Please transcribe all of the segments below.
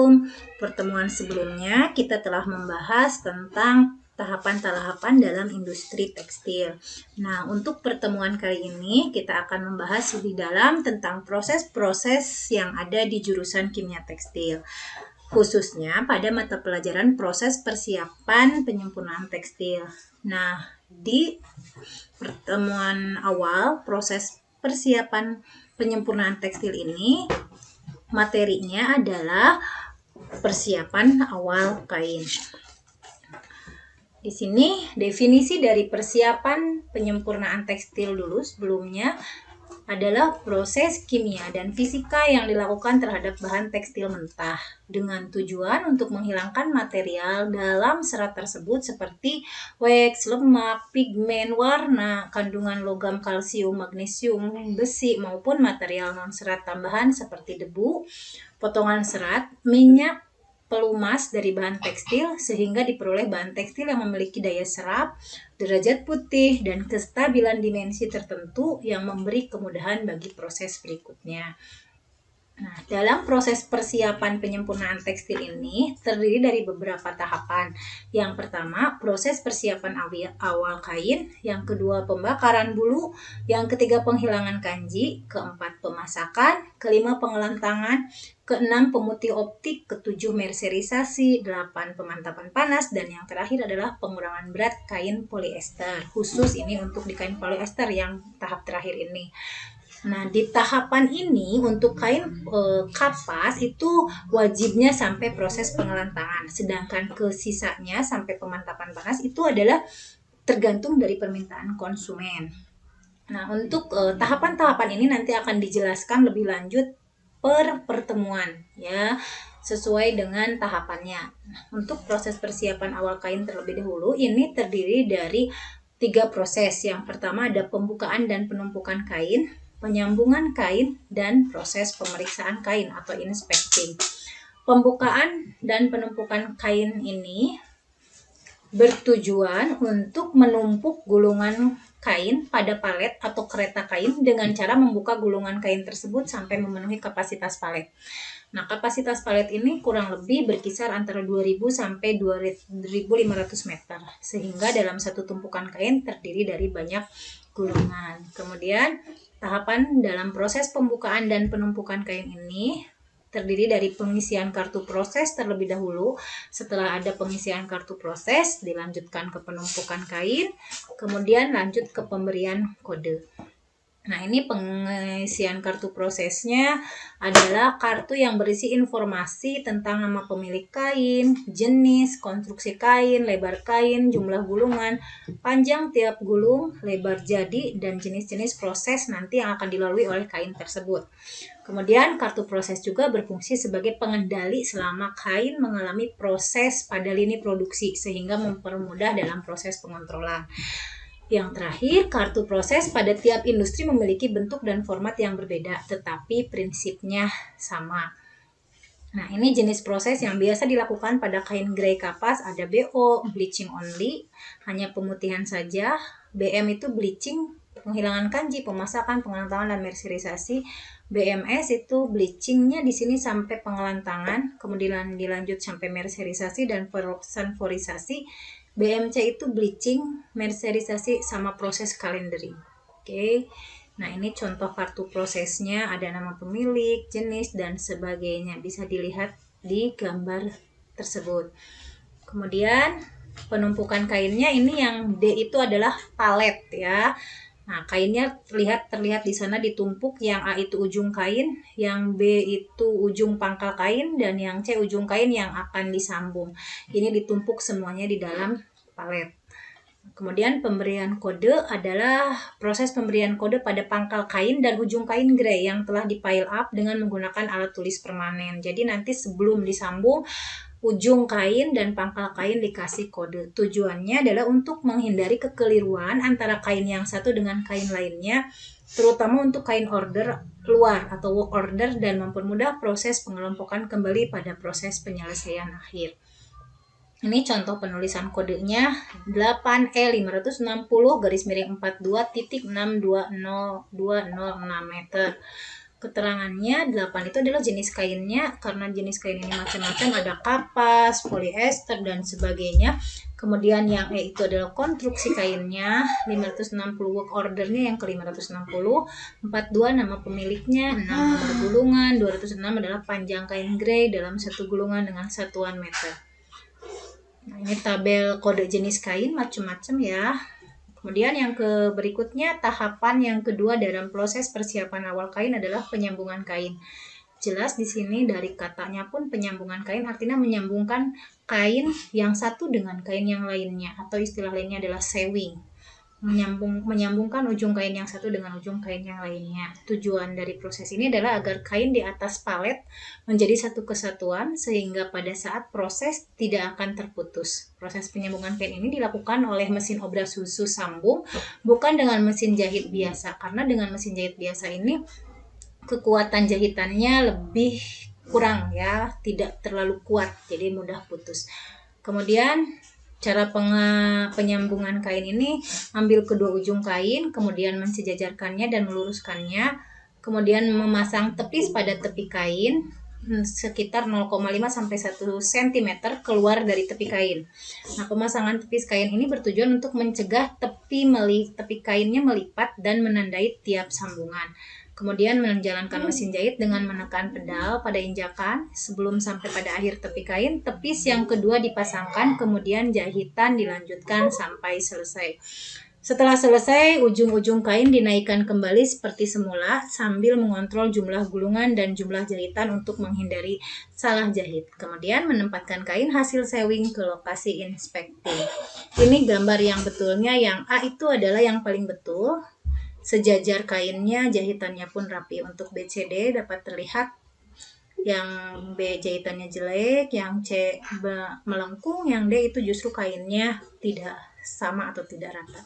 Assalamualaikum. Pertemuan sebelumnya kita telah membahas tentang tahapan-tahapan dalam industri tekstil. Nah, untuk pertemuan kali ini kita akan membahas lebih dalam tentang proses-proses yang ada di jurusan kimia tekstil, khususnya pada mata pelajaran proses persiapan penyempurnaan tekstil. Nah, di pertemuan awal proses persiapan penyempurnaan tekstil ini, materinya adalah persiapan awal kain. Di sini definisi dari persiapan penyempurnaan tekstil dulu sebelumnya adalah proses kimia dan fisika yang dilakukan terhadap bahan tekstil mentah dengan tujuan untuk menghilangkan material dalam serat tersebut seperti wax, lemak, pigmen, warna, kandungan logam kalsium, magnesium, besi maupun material non-serat tambahan seperti debu, potongan serat, minyak, pelumas dari bahan tekstil sehingga diperoleh bahan tekstil yang memiliki daya serap, derajat putih, dan kestabilan dimensi tertentu yang memberi kemudahan bagi proses berikutnya. Nah, dalam proses persiapan penyempurnaan tekstil ini terdiri dari beberapa tahapan. Yang pertama, proses persiapan awal kain. Yang kedua, pembakaran bulu. Yang ketiga, penghilangan kanji. Keempat, pemasakan. Kelima, pengelantangan. Keenam, pemutih optik. Ketujuh, merserisasi. 8, pemantapan panas. Dan yang terakhir adalah pengurangan berat kain polyester. Khusus ini untuk di kain polyester yang tahap terakhir ini. Nah, di tahapan ini untuk kain kapas itu wajibnya sampai proses pengelantangan. Sedangkan ke sisanya sampai pemantapan panas itu adalah tergantung dari permintaan konsumen. Nah, untuk tahapan-tahapan ini nanti akan dijelaskan lebih lanjut per pertemuan ya, sesuai dengan tahapannya. Nah, untuk proses persiapan awal kain terlebih dahulu ini terdiri dari 3 proses. Yang pertama ada pembukaan dan penumpukan kain, penyambungan kain, dan proses pemeriksaan kain atau inspecting. Pembukaan dan penumpukan kain ini bertujuan untuk menumpuk gulungan kain pada palet atau kereta kain dengan cara membuka gulungan kain tersebut sampai memenuhi kapasitas palet. Nah, kapasitas palet ini kurang lebih berkisar antara 2000 sampai 2500 meter, sehingga dalam satu tumpukan kain terdiri dari banyak gulungan. Kemudian, tahapan dalam proses pembukaan dan penumpukan kain ini terdiri dari pengisian kartu proses terlebih dahulu. Setelah ada pengisian kartu proses, dilanjutkan ke penumpukan kain, kemudian lanjut ke pemberian kode. Nah, ini pengisian kartu prosesnya adalah kartu yang berisi informasi tentang nama pemilik kain, jenis, konstruksi kain, lebar kain, jumlah gulungan, panjang tiap gulung, lebar jadi, dan jenis-jenis proses nanti yang akan dilalui oleh kain tersebut. Kemudian kartu proses juga berfungsi sebagai pengendali selama kain mengalami proses pada lini produksi sehingga mempermudah dalam proses pengontrolan. Yang terakhir, kartu proses pada tiap industri memiliki bentuk dan format yang berbeda, tetapi prinsipnya sama. Nah, ini jenis proses yang biasa dilakukan pada kain grey kapas, ada BO, bleaching only, hanya pemutihan saja, BM itu bleaching, penghilangan kanji, pemasakan, pengelantangan, dan merserisasi. BMS itu bleachingnya di sini sampai pengelantangan, kemudian dilanjut sampai merserisasi dan sunforisasi. BMC itu bleaching, merserisasi, sama proses calendering. Oke. Nah, ini contoh kartu prosesnya, ada nama pemilik, jenis, dan sebagainya. Bisa dilihat di gambar tersebut. Kemudian, penumpukan kainnya ini yang D itu adalah palet ya. Nah, kainnya terlihat di sana ditumpuk, yang A itu ujung kain, yang B itu ujung pangkal kain, dan yang C ujung kain yang akan disambung. Ini ditumpuk semuanya di dalam palet. Kemudian pemberian kode adalah proses pemberian kode pada pangkal kain dan ujung kain grey yang telah dipile up dengan menggunakan alat tulis permanen. Jadi nanti sebelum disambung, ujung kain dan pangkal kain dikasih kode. Tujuannya adalah untuk menghindari kekeliruan antara kain yang satu dengan kain lainnya, terutama untuk kain order luar atau work order, dan mempermudah proses pengelompokan kembali pada proses penyelesaian akhir. Ini contoh penulisan kodenya 8E560 garis miring 42.620206 meter. Keterangannya 8 itu adalah jenis kainnya, karena jenis kain ini macam-macam, ada kapas, polyester dan sebagainya. Kemudian yang E itu adalah konstruksi kainnya, 560 work ordernya yang ke 560, 42 nama pemiliknya, 6 nomor gulungan, 206 adalah panjang kain grey dalam satu gulungan dengan satuan meter. Nah, ini tabel kode jenis kain macam-macam ya. Kemudian yang berikutnya, tahapan yang kedua dalam proses persiapan awal kain adalah penyambungan kain. Jelas di sini dari katanya pun penyambungan kain artinya menyambungkan kain yang satu dengan kain yang lainnya, atau istilah lainnya adalah sewing. Menyambungkan ujung kain yang satu dengan ujung kain yang lainnya. Tujuan dari proses ini adalah agar kain di atas palet menjadi satu kesatuan sehingga pada saat proses tidak akan terputus. Proses penyambungan kain ini dilakukan oleh mesin obras khusus sambung, bukan dengan mesin jahit biasa, karena dengan mesin jahit biasa ini kekuatan jahitannya lebih kurang ya, tidak terlalu kuat, jadi mudah putus. Kemudian cara penyambungan kain ini, ambil kedua ujung kain, kemudian mensejajarkannya dan meluruskannya, kemudian memasang tepis pada tepi kain sekitar 0,5 sampai 1 cm keluar dari tepi kain. Nah, pemasangan tepis kain ini bertujuan untuk mencegah tepi kainnya melipat dan menandai tiap sambungan. Kemudian menjalankan mesin jahit dengan menekan pedal pada injakan sebelum sampai pada akhir tepi kain. Tepis yang kedua dipasangkan, kemudian jahitan dilanjutkan sampai selesai. Setelah selesai, ujung-ujung kain dinaikkan kembali seperti semula sambil mengontrol jumlah gulungan dan jumlah jahitan untuk menghindari salah jahit. Kemudian menempatkan kain hasil sewing ke lokasi inspecting. Ini gambar yang betulnya, yang A itu adalah yang paling betul. Sejajar kainnya, jahitannya pun rapi. Untuk B, C, D dapat terlihat yang B jahitannya jelek, yang C melengkung, yang D itu justru kainnya tidak sama atau tidak rata.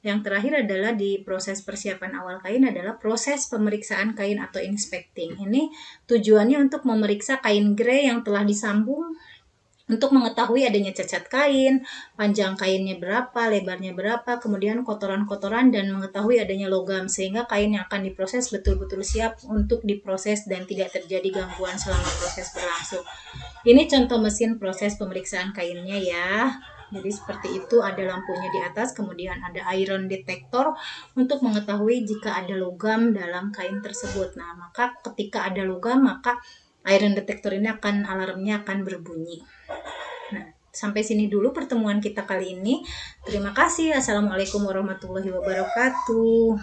Yang terakhir adalah di proses persiapan awal kain adalah proses pemeriksaan kain atau inspecting. Ini tujuannya untuk memeriksa kain grey yang telah disambung, untuk mengetahui adanya cacat kain, panjang kainnya berapa, lebarnya berapa, kemudian kotoran-kotoran, dan mengetahui adanya logam, sehingga kain yang akan diproses betul-betul siap untuk diproses dan tidak terjadi gangguan selama proses berlangsung. Ini contoh mesin proses pemeriksaan kainnya ya. Jadi seperti itu, ada lampunya di atas, kemudian ada iron detector untuk mengetahui jika ada logam dalam kain tersebut. Nah, maka ketika ada logam, maka iron detector ini alarmnya akan berbunyi. Nah, sampai sini dulu pertemuan kita kali ini. Terima kasih. Assalamualaikum warahmatullahi wabarakatuh.